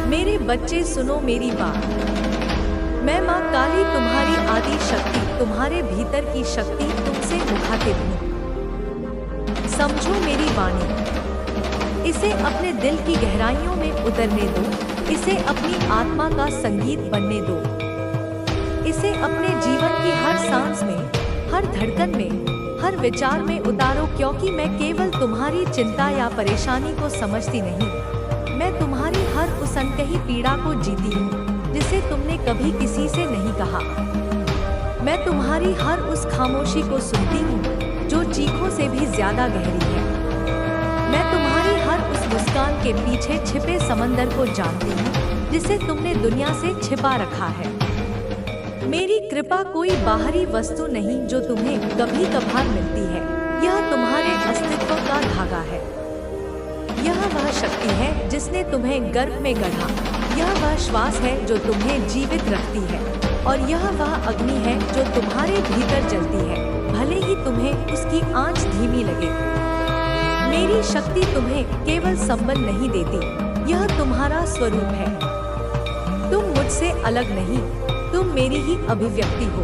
मेरे बच्चे सुनो मेरी बात। मैं माँ काली तुम्हारी आदि शक्ति, तुम्हारे भीतर की शक्ति तुमसे मुखातिब हूँ। समझो मेरी वाणी, इसे अपने दिल की गहराइयों में उतरने दो, इसे अपनी आत्मा का संगीत बनने दो। इसे अपने जीवन की हर सांस में, हर धड़कन में, हर विचार में उतारो, क्योंकि मैं केवल तुम्हारी चिंता या परेशानी को समझती नहीं, मैं तुम्हारी हर उस अनकही पीड़ा को जीती हूँ जिसे तुमने कभी किसी से नहीं कहा। मैं तुम्हारी हर उस खामोशी को सुनती हूँ जो चीखों से भी ज्यादा गहरी है। मैं तुम्हारी हर उस मुस्कान के पीछे छिपे समंदर को जानती हूँ जिसे तुमने दुनिया से छिपा रखा है। मेरी कृपा कोई बाहरी वस्तु नहीं जो तुम्हें कभी कभार मिलती है, यह तुम्हारे अस्तित्व का धागा है। यह वह शक्ति है जिसने तुम्हें गर्भ में गढ़ा, यह वह श्वास है जो तुम्हें जीवित रखती है, और यह वह अग्नि है जो तुम्हारे भीतर जलती है, भले ही तुम्हें उसकी आंच धीमी लगे। मेरी शक्ति तुम्हें केवल संबल नहीं देती, यह तुम्हारा स्वरूप है। तुम मुझसे अलग नहीं, तुम मेरी ही अभिव्यक्ति हो।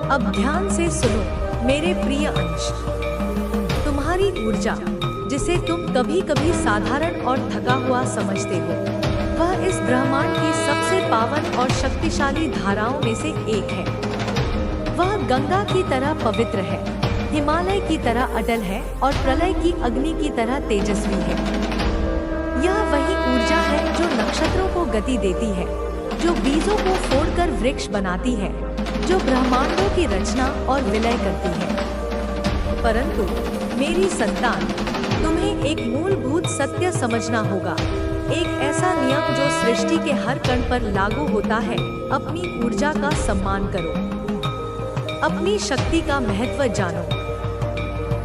अब ध्यान से सुनो मेरे प्रिय अंश। तुम्हारी ऊर्जा, जिसे तुम कभी कभी साधारण और थका हुआ समझते हो, वह इस ब्रह्मांड की सबसे पावन और शक्तिशाली धाराओं में से एक है। वह गंगा की तरह पवित्र है, हिमालय की तरह अटल है और प्रलय की अग्नि की तरह तेजस्वी है। यह वही ऊर्जा है जो नक्षत्रों को गति देती है, जो बीजों को फोड़कर वृक्ष बनाती है, जो ब्रह्मांडों की रचना और विलय करती है। परंतु मेरी संतान, तुम्हें एक मूलभूत सत्य समझना होगा, एक ऐसा नियम जो सृष्टि के हर कण पर लागू होता है। अपनी ऊर्जा का सम्मान करो, अपनी शक्ति का महत्व जानो,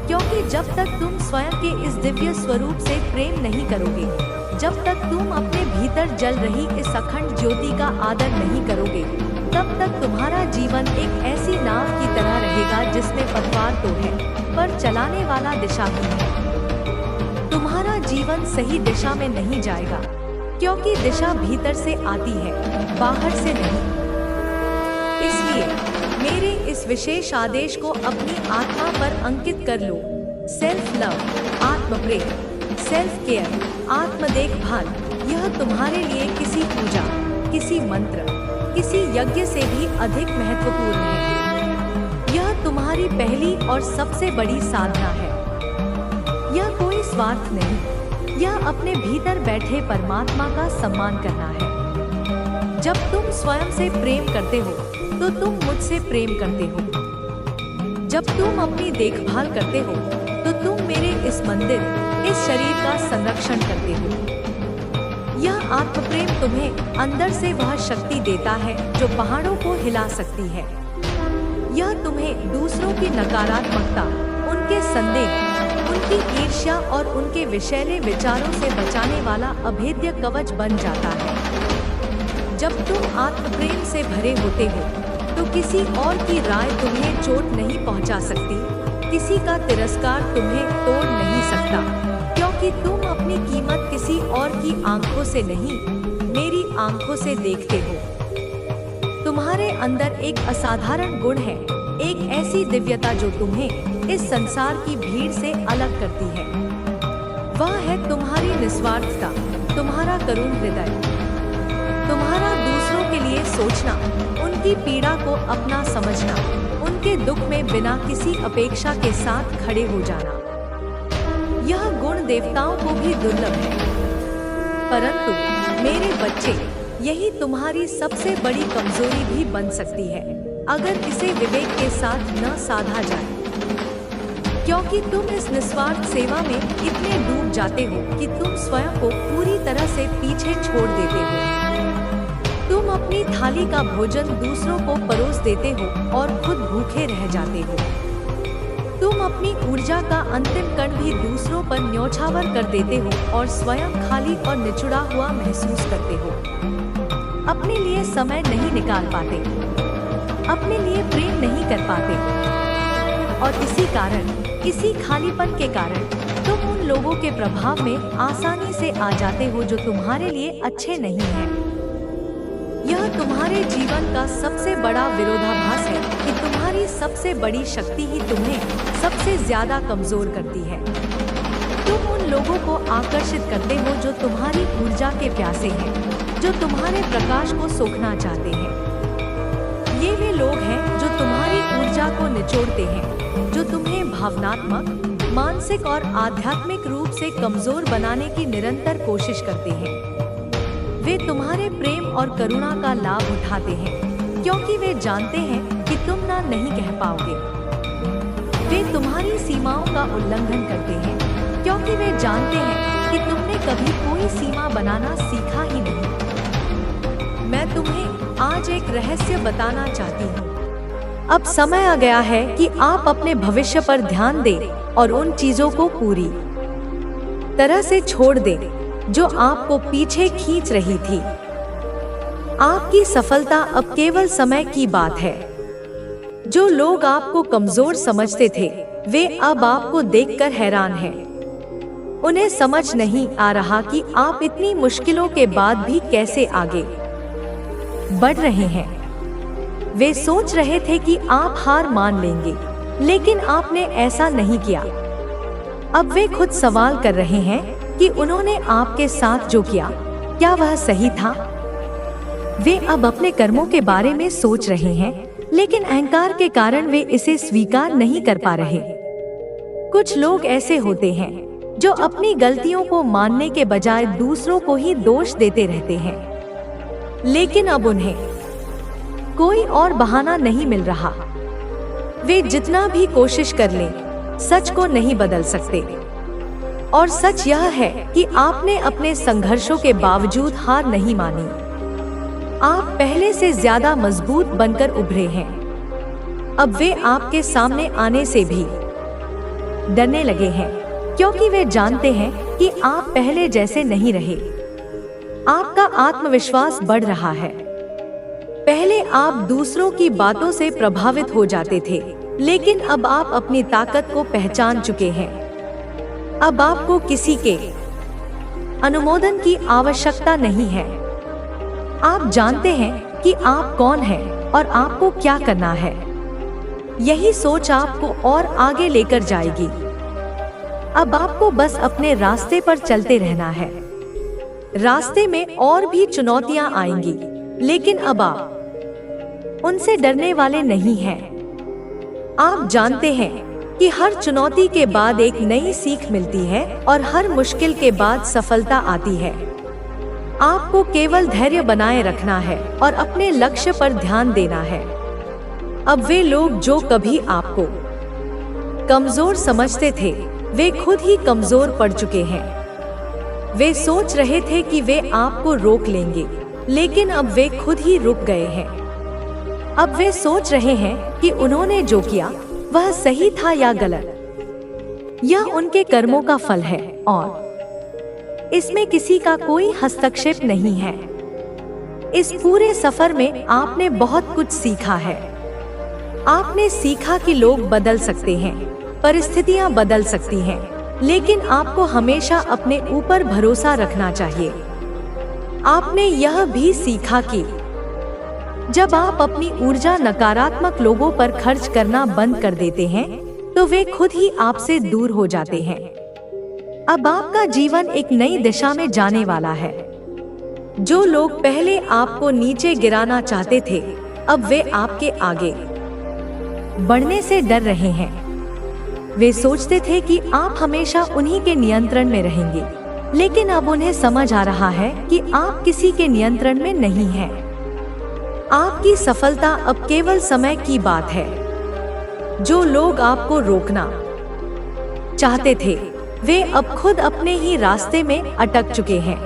क्योंकि जब तक तुम स्वयं के इस दिव्य स्वरूप से प्रेम नहीं करोगे, जब तक तुम अपने भीतर जल रही इस अखंड ज्योति का आदर नहीं करोगे, तब तक तुम्हारा जीवन एक ऐसी नाव की तरह रहेगा जिसमें पतवार तो है पर चलाने वाला दिशाहीन है। तुम्हारा जीवन सही दिशा में नहीं जाएगा, क्योंकि दिशा भीतर से आती है, बाहर से नहीं। इसलिए मेरे इस विशेष आदेश को अपनी आत्मा पर अंकित कर लो। सेल्फ लव, आत्म प्रेम, सेल्फ केयर, आत्म देखभाल, यह तुम्हारे लिए किसी पूजा, किसी मंत्र, किसी यज्ञ से भी अधिक महत्वपूर्ण है। यह तुम्हारी पहली और सबसे बड़ी साधना है। यह कोई स्वार्थ नहीं, यह अपने भीतर बैठे परमात्मा का सम्मान करना है। जब तुम स्वयं से प्रेम करते हो तो तुम मुझसे प्रेम करते हो। जब तुम अपनी देखभाल करते हो तो तुम मेरे इस मंदिर, इस शरीर का संरक्षण करते हो। यह आत्म प्रेम तुम्हें अंदर से वह शक्ति देता है जो पहाड़ों को हिला सकती है। यह तुम्हें दूसरों की नकारात्मकता, उनके संदेह, उनकी ईर्ष्या और उनके विषैले विचारों से बचाने वाला अभेद्य कवच बन जाता है। जब तुम आत्म प्रेम से भरे होते हो तो किसी और की राय तुम्हें चोट नहीं पहुंचा सकती, किसी का तिरस्कार तुम्हें तोड़ नहीं सकता, क्योंकि तुम अपनी कीमत किसी और की आंखों से नहीं, मेरी आंखों से देखते हो। तुम्हारे अंदर एक असाधारण गुण है, एक ऐसी दिव्यता जो तुम्हें इस संसार की भीड़ से अलग करती है। वह है तुम्हारी निस्वार्थता, तुम्हारा करुण हृदय, तुम्हारा दूसरों के लिए सोचना, उनकी पीड़ा को अपना समझना, उनके दुख में बिना किसी अपेक्षा के साथ खड़े हो जाना। यह गुण देवताओं को भी दुर्लभ है। परंतु मेरे बच्चे, यही तुम्हारी सबसे बड़ी कमजोरी भी बन सकती है अगर इसे विवेक के साथ न साधा जाए, क्योंकि तुम इस निस्वार्थ सेवा में इतने डूब जाते हो कि तुम स्वयं को पूरी तरह से पीछे छोड़ देते हो। तुम अपनी थाली का भोजन दूसरों को परोस देते हो और खुद भूखे रह जाते हो। तुम अपनी ऊर्जा का अंतिम कण भी दूसरों पर न्योछावर कर देते हो और स्वयं खाली और निचुड़ा हुआ महसूस करते हो। अपने लिए समय नहीं निकाल पाते, अपने लिए प्रेम नहीं कर पाते, और इसी खालीपन के कारण तुम उन लोगों के प्रभाव में आसानी से आ जाते हो जो तुम्हारे लिए अच्छे नहीं हैं। यह तुम्हारे जीवन का सबसे बड़ा विरोधाभास है कि तुम्हारी सबसे बड़ी शक्ति ही तुम्हें सबसे ज्यादा कमजोर करती है। तुम उन लोगों को आकर्षित करते हो जो तुम्हारी ऊर्जा के प्यासे हैं, जो तुम्हारे प्रकाश को सोखना चाहते हैं। ये वे लोग हैं जो तुम्हारी ऊर्जा को निचोड़ते हैं, जो तुम्हें भावनात्मक, मानसिक और आध्यात्मिक रूप से कमजोर बनाने की निरंतर कोशिश करते हैं। वे तुम्हारे प्रेम और करुणा का लाभ उठाते हैं क्योंकि वे जानते हैं कि तुम ना नहीं कह पाओगे। वे तुम्हारी सीमाओं का उल्लंघन करते हैं क्योंकि वे जानते हैं कि तुमने कभी कोई सीमा बनाना सीखा ही नहीं। मैं तुम्हें आज एक रहस्य बताना चाहती हूँ। अब समय आ गया है कि आप अपने भविष्य पर ध्यान दें और उन चीजों को पूरी तरह से छोड़ दें जो आपको पीछे खींच रही थी। आपकी सफलता अब केवल समय की बात है। जो लोग आपको कमजोर समझते थे, वे अब आपको देखकर हैरान हैं। उन्हें समझ नहीं आ रहा कि आप इतनी मुश्किलों के बाद भी कैसे आगे बढ़ रहे हैं। वे सोच रहे थे कि आप हार मान लेंगे, लेकिन आपने ऐसा नहीं किया। अब वे खुद सवाल कर रहे हैं कि उन्होंने आपके साथ जो किया, क्या वह सही था? वे अब अपने कर्मों के बारे में सोच रहे हैं, लेकिन अहंकार के कारण वे इसे स्वीकार नहीं कर पा रहे। कुछ लोग ऐसे होते हैं जो अपनी गलतियों को मानने के बजाय दूसरों को ही दोष देते रहते हैं, लेकिन अब उन्हें कोई और बहाना नहीं मिल रहा। वे जितना भी कोशिश कर लें, सच को नहीं बदल सकते। और सच यह है कि आपने अपने संघर्षों के बावजूद हार नहीं मानी। आप पहले से ज्यादा मजबूत बनकर उभरे हैं। अब वे आपके सामने आने से भी डरने लगे हैं क्योंकि वे जानते हैं कि आप पहले जैसे नहीं रहे। आपका आत्मविश्वास बढ़ रहा है। पहले आप दूसरों की बातों से प्रभावित हो जाते थे, लेकिन अब आप अपनी ताकत को पहचान चुके हैं। अब आपको किसी के अनुमोदन की आवश्यकता नहीं है। आप जानते हैं कि आप कौन हैं और आपको क्या करना है। यही सोच आपको और आगे लेकर जाएगी। अब आपको बस अपने रास्ते पर चलते रहना है। रास्ते में और भी चुनौतियां आएंगी, लेकिन अब आप उनसे डरने वाले नहीं हैं। आप जानते हैं कि हर चुनौती के बाद एक नई सीख मिलती है और हर मुश्किल के बाद सफलता आती है। आपको केवल धैर्य बनाए रखना है और अपने लक्ष्य पर ध्यान देना है। अब वे लोग जो कभी आपको कमजोर समझते थे, वे खुद ही कमजोर पड़ चुके हैं। वे सोच रहे थे कि वे आपको रोक लेंगे, लेकिन अब वे खुद ही रुक गए हैं। अब वे सोच रहे हैं कि उन्होंने जो किया वह सही था या गलत। यह उनके कर्मों का फल है और इसमें किसी का कोई हस्तक्षेप नहीं है। इस पूरे सफर में आपने बहुत कुछ सीखा है। आपने सीखा कि लोग बदल सकते हैं, परिस्थितियां बदल सकती हैं, लेकिन आपको हमेशा अपने ऊपर भरोसा रखना चाहिए। आपने यह भी सीखा कि जब आप अपनी ऊर्जा नकारात्मक लोगों पर खर्च करना बंद कर देते हैं, तो वे खुद ही आपसे दूर हो जाते हैं। अब आपका जीवन एक नई दिशा में जाने वाला है। जो लोग पहले आपको नीचे गिराना चाहते थे, अब वे आपके आगे बढ़ने से डर रहे हैं। वे सोचते थे कि आप हमेशा उन्हीं के नियंत्रण में रहेंगे, लेकिन अब उन्हें समझ आ रहा है कि आप किसी के नियंत्रण में नहीं हैं। आपकी सफलता अब केवल समय की बात है। जो लोग आपको रोकना चाहते थे, वे अब खुद अपने ही रास्ते में अटक चुके हैं।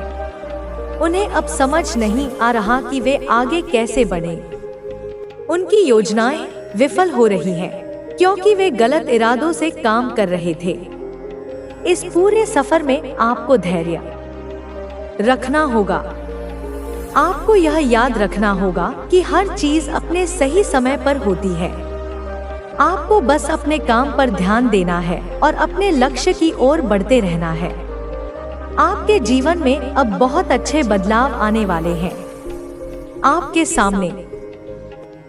उन्हें अब समझ नहीं आ रहा कि वे आगे कैसे बढ़ें। उनकी योजनाएं विफल हो रही हैं, क्योंकि वे गलत इरादों से काम कर रहे थे। इस पूरे सफर में आपको धैर्य रखना होगा। आपको यह याद रखना होगा कि हर चीज अपने सही समय पर होती है। आपको बस अपने काम पर ध्यान देना है और अपने लक्ष्य की ओर बढ़ते रहना है। आपके जीवन में अब बहुत अच्छे बदलाव आने वाले हैं। आपके सामने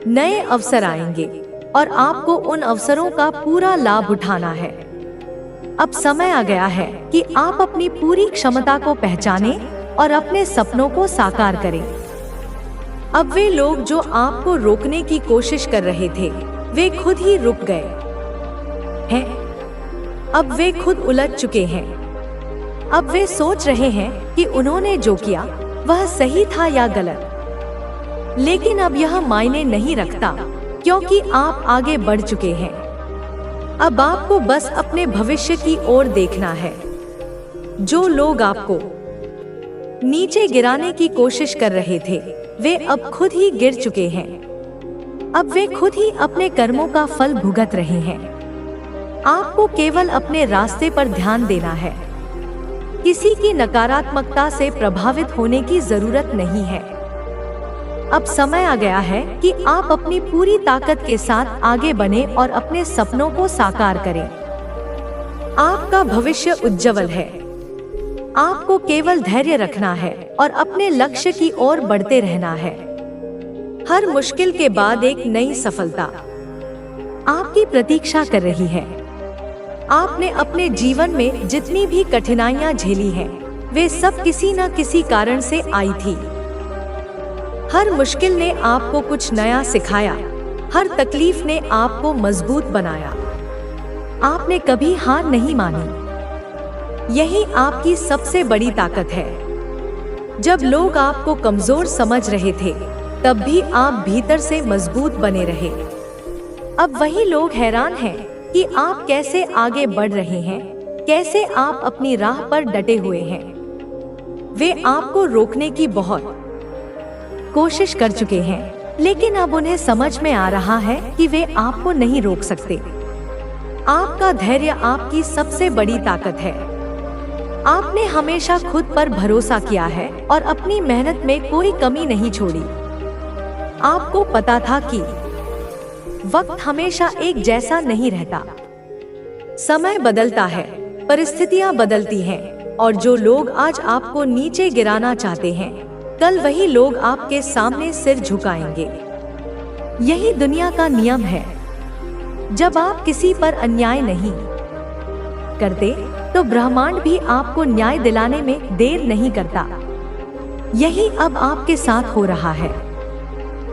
नए अवसर आएंगे और आपको उन अवसरों का पूरा लाभ उठाना है। अब समय आ गया है कि आप अपनी पूरी क्षमता को पहचानें और अपने सपनों को साकार करें। अब वे लोग जो आपको रोकने की कोशिश कर रहे थे, वे खुद ही रुक गए हैं। अब वे खुद उलझ चुके हैं। अब वे सोच रहे हैं कि उन्होंने जो किया वह सही था या गलत। लेकिन अब यह मायने नहीं रखता, क्योंकि आप आगे बढ़ चुके हैं। अब आपको बस अपने भविष्य की ओर देखना है। जो लोग आपको नीचे गिराने की कोशिश कर रहे थे, वे अब खुद ही गिर चुके हैं। अब वे खुद ही अपने कर्मों का फल भुगत रहे हैं। आपको केवल अपने रास्ते पर ध्यान देना है। किसी की नकारात्मकता से प्रभावित होने की जरूरत नहीं है। अब समय आ गया है कि आप अपनी पूरी ताकत के साथ आगे बढ़ें और अपने सपनों को साकार करें। आपका भविष्य उज्जवल है। आपको केवल धैर्य रखना है और अपने लक्ष्य की ओर बढ़ते रहना है। हर मुश्किल के बाद एक नई सफलता आपकी प्रतीक्षा कर रही है। आपने अपने जीवन में जितनी भी कठिनाइयां झेली हैं, वे सब किसी न किसी कारण से आई थी। हर मुश्किल ने आपको कुछ नया सिखाया। हर तकलीफ ने आपको मजबूत बनाया। आपने कभी हार नहीं मानी। यही आपकी सबसे बड़ी ताकत है। जब लोग आपको कमजोर समझ रहे थे, तब भी आप भीतर से मजबूत बने रहे। अब वही लोग हैरान हैं कि आप कैसे आगे बढ़ रहे हैं, कैसे आप अपनी राह पर डटे हुए हैं। वे आपको रोकने की बहुत कोशिश कर चुके हैं, लेकिन अब उन्हें समझ में आ रहा है कि वे आपको नहीं रोक सकते। आपका धैर्य आपकी सबसे बड़ी ताकत है। आपने हमेशा खुद पर भरोसा किया है और अपनी मेहनत में कोई कमी नहीं छोड़ी। आपको पता था कि वक्त हमेशा एक जैसा नहीं रहता। समय बदलता है, परिस्थितियां बदलती हैं, और जो लोग आज आपको नीचे गिराना चाहते हैं, कल वही लोग आपके सामने सिर झुकाएंगे। यही दुनिया का नियम है। जब आप किसी पर अन्याय नहीं करते, तो ब्रह्मांड भी आपको न्याय दिलाने में देर नहीं करता। यही अब आपके साथ हो रहा है।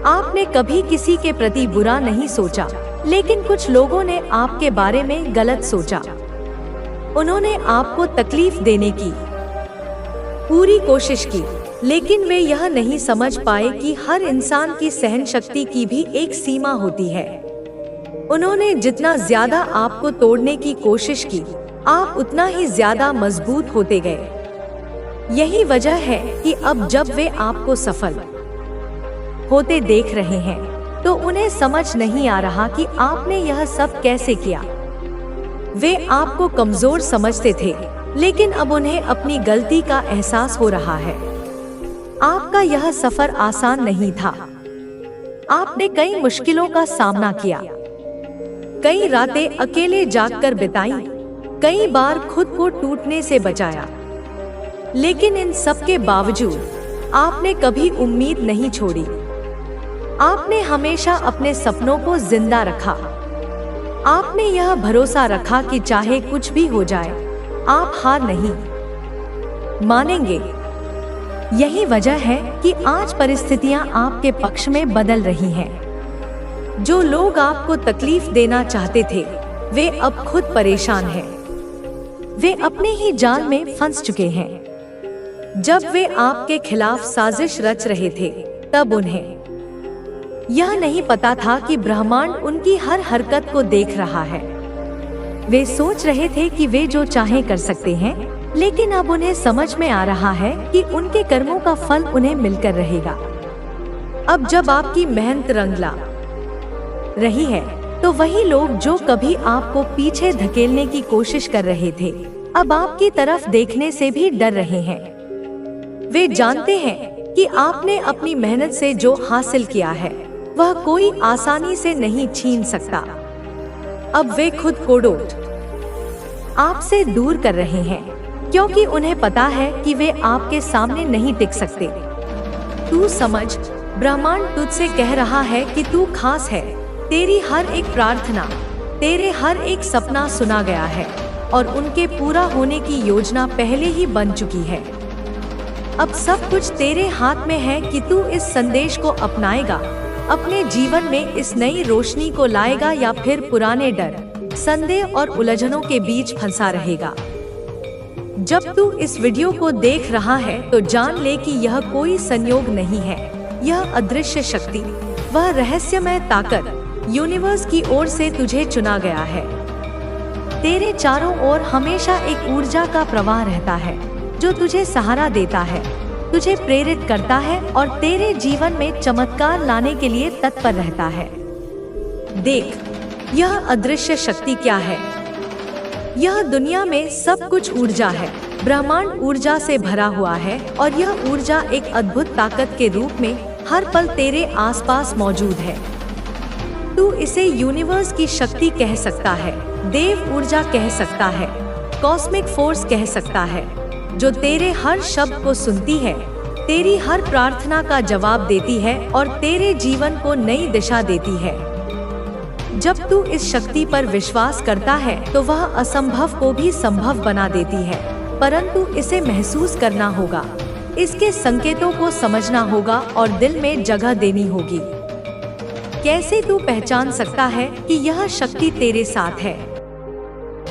आपने कभी किसी के प्रति बुरा नहीं सोचा, लेकिन कुछ लोगों ने आपके बारे में गलत सोचा। उन्होंने आपको तकलीफ देने की पूरी कोशिश की, लेकिन वे यह नहीं समझ पाए कि हर इंसान की सहन शक्ति की भी एक सीमा होती है। उन्होंने जितना ज्यादा आपको तोड़ने की कोशिश की, आप उतना ही ज्यादा मजबूत होते गए। यही वजह है कि अब जब वे आपको सफल होते देख रहे हैं, तो उन्हें समझ नहीं आ रहा कि आपने यह सब कैसे किया। वे आपको कमजोर समझते थे, लेकिन अब उन्हें अपनी गलती का एहसास हो रहा है। आपका यह सफर आसान नहीं था। आपने कई मुश्किलों का सामना किया, कई रातें अकेले जागकर बिताई, कई बार खुद को टूटने से बचाया। लेकिन इन सब के बावजूद आपने कभी उम्मीद नहीं छोड़ी। आपने हमेशा अपने सपनों को जिंदा रखा। आपने यह भरोसा रखा कि चाहे कुछ भी हो जाए, आप हार नहीं मानेंगे। यही वजह है कि आज परिस्थितियां आपके पक्ष में बदल रही हैं। जो लोग आपको तकलीफ देना चाहते थे, वे अब खुद परेशान हैं। वे अपने ही जाल में फंस चुके हैं। जब वे आपके खिलाफ साजिश रच रहे थे, तब उन्हें यह नहीं पता था कि ब्रह्मांड उनकी हर हरकत को देख रहा है। वे सोच रहे थे कि वे जो चाहें कर सकते हैं, लेकिन अब उन्हें समझ में आ रहा है कि उनके कर्मों का फल उन्हें मिलकर रहेगा। अब जब आपकी मेहनत रंग ला रही है, तो वही लोग जो कभी आपको पीछे धकेलने की कोशिश कर रहे थे, अब आपकी तरफ देखने से भी डर रहे हैं। वे जानते हैं कि आपने अपनी मेहनत से जो हासिल किया है, वह कोई आसानी से नहीं छीन सकता। अब वे खुद को डोट आपसे दूर कर रहे हैं, क्योंकि उन्हें पता है कि वे आपके सामने नहीं टिक सकते। तू समझ, ब्रह्मांड तुझसे कह रहा है कि तू खास है। तेरी हर एक प्रार्थना, तेरे हर एक सपना सुना गया है और उनके पूरा होने की योजना पहले ही बन चुकी है। अब सब कुछ तेरे हाथ में है कि तू इस संदेश को अपनाएगा, अपने जीवन में इस नई रोशनी को लाएगा या फिर पुराने डर, संदेह और उलझनों के बीच फंसा रहेगा। जब तू इस वीडियो को देख रहा है तो जान ले कि यह कोई संयोग नहीं है, यह अदृश्य शक्ति, वह रहस्यमय ताकत यूनिवर्स की ओर से तुझे चुना गया है। तेरे चारों ओर हमेशा एक ऊर्जा का प्रवाह रहता है जो तुझे सहारा देता है, तुझे प्रेरित करता है और तेरे जीवन में चमत्कार लाने के लिए तत्पर रहता है। देख, यह अदृश्य शक्ति क्या है? यह दुनिया में सब कुछ ऊर्जा है। ब्रह्मांड ऊर्जा से भरा हुआ है और यह ऊर्जा एक अद्भुत ताकत के रूप में हर पल तेरे आसपास मौजूद है। तू इसे यूनिवर्स की शक्ति कह सकता है, देव ऊर्जा कह सकता है, कॉस्मिक फोर्स कह सकता है, जो तेरे हर शब्द को सुनती है, तेरी हर प्रार्थना का जवाब देती है और तेरे जीवन को नई दिशा देती है। जब तू इस शक्ति पर विश्वास करता है तो वह असंभव को भी संभव बना देती है, परंतु इसे महसूस करना होगा, इसके संकेतों को समझना होगा और दिल में जगह देनी होगी। कैसे तू पहचान सकता है कि यह शक्ति तेरे साथ है?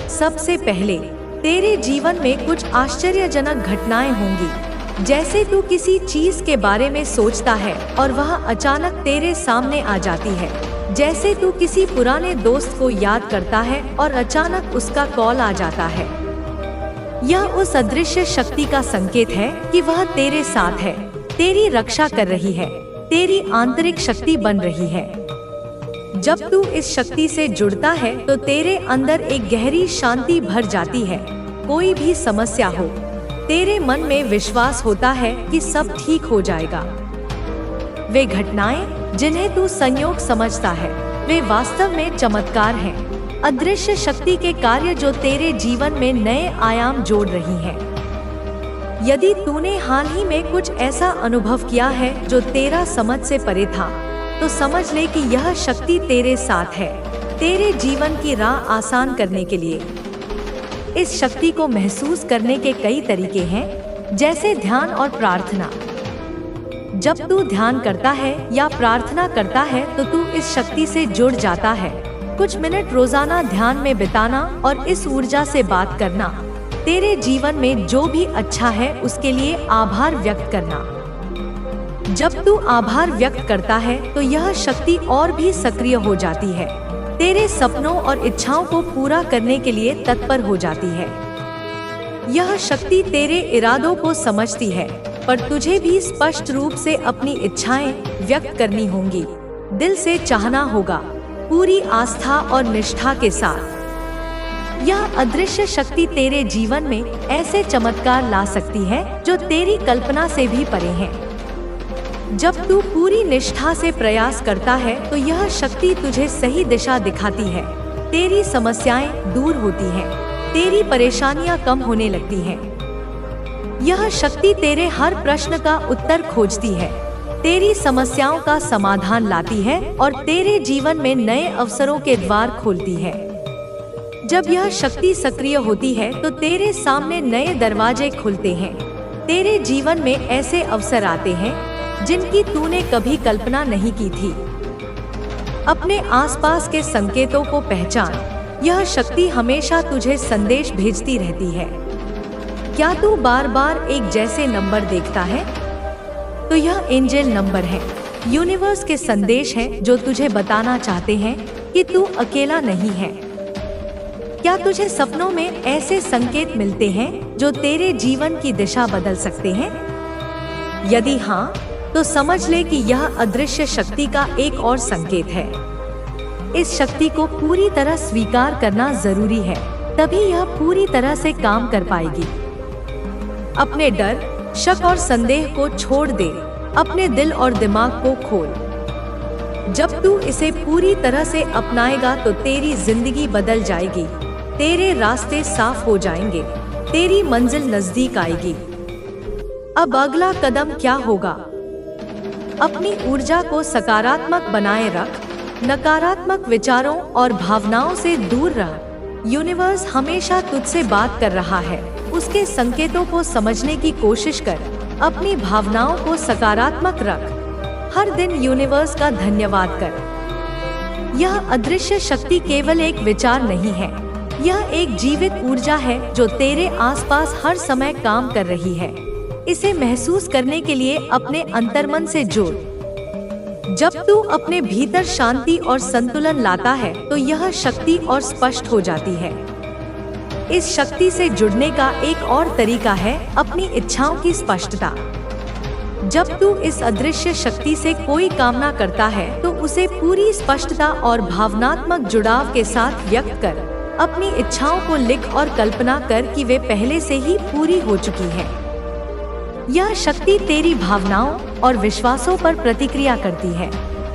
सबसे पहले, तेरे जीवन में कुछ आश्चर्यजनक घटनाएं होंगी। जैसे तू किसी चीज के बारे में सोचता है और वह अचानक तेरे सामने आ जाती है। जैसे तू किसी पुराने दोस्त को याद करता है और अचानक उसका कॉल आ जाता है। यह उस अदृश्य शक्ति का संकेत है कि वह तेरे साथ है, तेरी रक्षा कर रही है, तेरी आंतरिक शक्ति बन रही है। जब तू इस शक्ति से जुड़ता है तो तेरे अंदर एक गहरी शांति भर जाती है। कोई भी समस्या हो, तेरे मन में विश्वास होता है कि सब ठीक हो जाएगा। वे घटनाएं जिन्हें तू संयोग समझता है, वे वास्तव में चमत्कार हैं, अदृश्य शक्ति के कार्य जो तेरे जीवन में नए आयाम जोड़ रही हैं। यदि तूने हाल ही में कुछ ऐसा अनुभव किया है जो तेरा समझ से परे था, तो समझ ले कि यह शक्ति तेरे साथ है, तेरे जीवन की राह आसान करने के लिए। इस शक्ति को महसूस करने के कई तरीके हैं, जैसे ध्यान और प्रार्थना। जब तू ध्यान करता है या प्रार्थना करता है तो तू इस शक्ति से जुड़ जाता है। कुछ मिनट रोजाना ध्यान में बिताना और इस ऊर्जा से बात करना, तेरे जीवन में जो भी अच्छा है उसके लिए आभार व्यक्त करना। जब तू आभार व्यक्त करता है तो यह शक्ति और भी सक्रिय हो जाती है, तेरे सपनों और इच्छाओं को पूरा करने के लिए तत्पर हो जाती है। यह शक्ति तेरे इरादों को समझती है, पर तुझे भी स्पष्ट रूप से अपनी इच्छाएं व्यक्त करनी होंगी। दिल से चाहना होगा, पूरी आस्था और निष्ठा के साथ। यह अदृश्य शक्ति तेरे जीवन में ऐसे चमत्कार ला सकती है जो तेरी कल्पना से भी परे हैं। जब तू पूरी निष्ठा से प्रयास करता है तो यह शक्ति तुझे सही दिशा दिखाती है, तेरी समस्याएं दूर होती हैं, तेरी परेशानियां कम होने लगती हैं। यह शक्ति तेरे हर प्रश्न का उत्तर खोजती है, तेरी समस्याओं का समाधान लाती है और तेरे जीवन में नए अवसरों के द्वार खोलती है। जब यह शक्ति सक्रिय होती है तो तेरे सामने नए दरवाजे खुलते हैं, तेरे जीवन में ऐसे अवसर आते हैं जिनकी तूने कभी कल्पना नहीं की थी। अपने आसपास के संकेतों को पहचान, यह शक्ति हमेशा तुझे संदेश भेजती रहती है। क्या तू बार बार एक जैसे नंबर देखता है? तो यह एंजल नंबर है, यूनिवर्स के संदेश हैं जो तुझे बताना चाहते हैं कि तू अकेला नहीं है। क्या तुझे सपनों में ऐसे संकेत मिलते हैं जो तेरे जीवन की दिशा बदल सकते हैं? यदि हाँ, तो समझ ले कि यह अदृश्य शक्ति का एक और संकेत है। इस शक्ति को पूरी तरह स्वीकार करना जरूरी है, तभी यह पूरी तरह से काम कर पाएगी। अपने डर, शक और संदेह को छोड़ दे, अपने दिल और दिमाग को खोल। जब तू इसे पूरी तरह से अपनाएगा तो तेरी जिंदगी बदल जाएगी, तेरे रास्ते साफ हो जाएंगे, तेरी मंजिल नजदीक आएगी। अब अगला कदम क्या होगा? अपनी ऊर्जा को सकारात्मक बनाए रख, नकारात्मक विचारों और भावनाओं से दूर रह। यूनिवर्स हमेशा तुझसे बात कर रहा है, उसके संकेतों को समझने की कोशिश कर। अपनी भावनाओं को सकारात्मक रख। हर दिन यूनिवर्स का धन्यवाद कर। यह अदृश्य शक्ति केवल एक विचार नहीं है, यह एक जीवित ऊर्जा है जो तेरे आसपास हर समय काम कर रही है। इसे महसूस करने के लिए अपने अंतर्मन से जुड़। जब तू अपने भीतर शांति और संतुलन लाता है तो यह शक्ति और स्पष्ट हो जाती है। इस शक्ति से जुड़ने का एक और तरीका है अपनी इच्छाओं की स्पष्टता। जब तू इस अदृश्य शक्ति से कोई कामना करता है तो उसे पूरी स्पष्टता और भावनात्मक जुड़ाव के साथ व्यक्त कर। अपनी इच्छाओं को लिख और कल्पना कर कि वे पहले से ही पूरी हो चुकी हैं। यह शक्ति तेरी भावनाओं और विश्वासों पर प्रतिक्रिया करती है,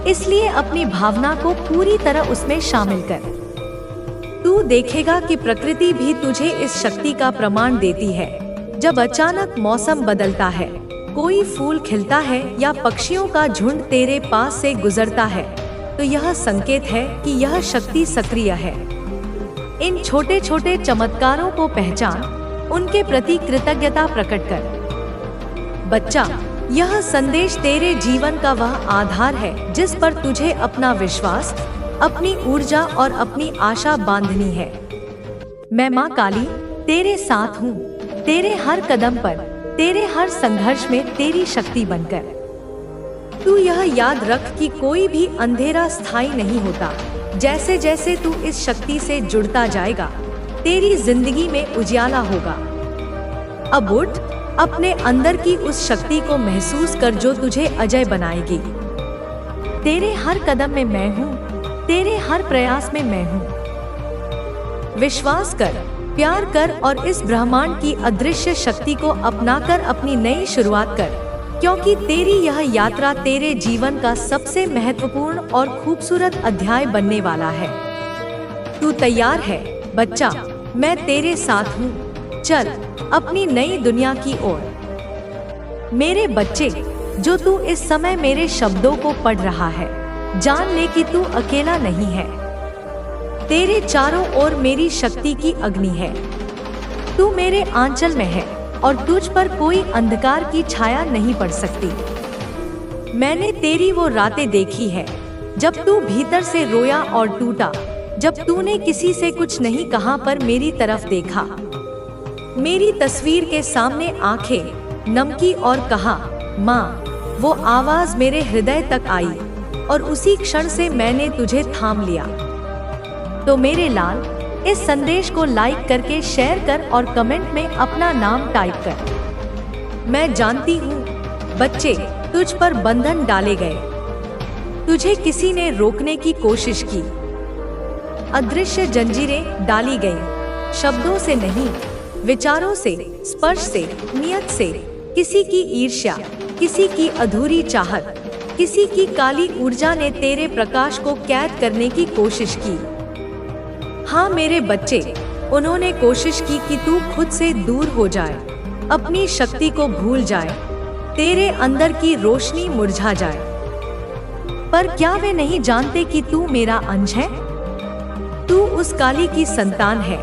इसलिए अपनी भावना को पूरी तरह उसमें शामिल कर। तू देखेगा कि प्रकृति भी तुझे इस शक्ति का प्रमाण देती है। जब अचानक मौसम बदलता है, कोई फूल खिलता है या पक्षियों का झुंड तेरे पास से गुजरता है, तो यह संकेत है कि यह शक्ति सक्रिय है। इन छोटे छोटे चमत्कारों को पहचान, उनके प्रति कृतज्ञता प्रकट कर। बच्चा, यह संदेश तेरे जीवन का वह आधार है जिस पर तुझे अपना विश्वास, अपनी ऊर्जा और अपनी आशा बांधनी है। मैं माँ काली तेरे साथ हूँ, तेरे हर कदम पर, तेरे हर संघर्ष में तेरी शक्ति बनकर। तू यह याद रख कि कोई भी अंधेरा स्थायी नहीं होता। जैसे जैसे तू इस शक्ति से जुड़ता जाएगा, तेरी जिंदगी में उजियाला होगा। अब उठ, अपने अंदर की उस शक्ति को महसूस कर जो तुझे अजय बनाएगी। तेरे हर कदम में मैं हूँ, तेरे हर प्रयास में मैं हूँ। विश्वास कर, प्यार कर और इस ब्रह्मांड की अदृश्य शक्ति को अपनाकर अपनी नई शुरुआत कर, क्योंकि तेरी यह यात्रा तेरे जीवन का सबसे महत्वपूर्ण और खूबसूरत अध्याय बनने वाला है। तू तैयार है बच्चा? मैं तेरे साथ हूँ। चल अपनी नई दुनिया की ओर। मेरे बच्चे, जो तू इस समय मेरे शब्दों को पढ़ रहा है, जान ले कि तू अकेला नहीं है। तेरे चारों ओर मेरी शक्ति की अग्नि है। तू मेरे आंचल में है और तुझ पर कोई अंधकार की छाया नहीं पड़ सकती। मैंने तेरी वो रातें देखी है जब तू भीतर से रोया और टूटा, जब तूने किसी से कुछ नहीं कहा पर मेरी तरफ देखा, मेरी तस्वीर के सामने आंखें नम की और कहा, माँ। वो आवाज मेरे हृदय तक आई और उसी क्षण से मैंने तुझे थाम लिया। तो मेरे लाल, इस संदेश को लाइक करके शेयर कर और कमेंट में अपना नाम टाइप कर। मैं जानती हूँ बच्चे, तुझ पर बंधन डाले गए, तुझे किसी ने रोकने की कोशिश की, अदृश्य जंजीरें डाली गई, शब्दों से नहीं, विचारों से, स्पर्श से, नियत से, किसी की ईर्ष्या, किसी की अधूरी चाहत, किसी की काली ऊर्जा ने तेरे प्रकाश को कैद करने की कोशिश की। हाँ मेरे बच्चे, उन्होंने कोशिश की कि तू खुद से दूर हो जाए, अपनी शक्ति को भूल जाए, तेरे अंदर की रोशनी मुरझा जाए। पर क्या वे नहीं जानते कि तू मेरा अंश है? तू उस काली की संतान है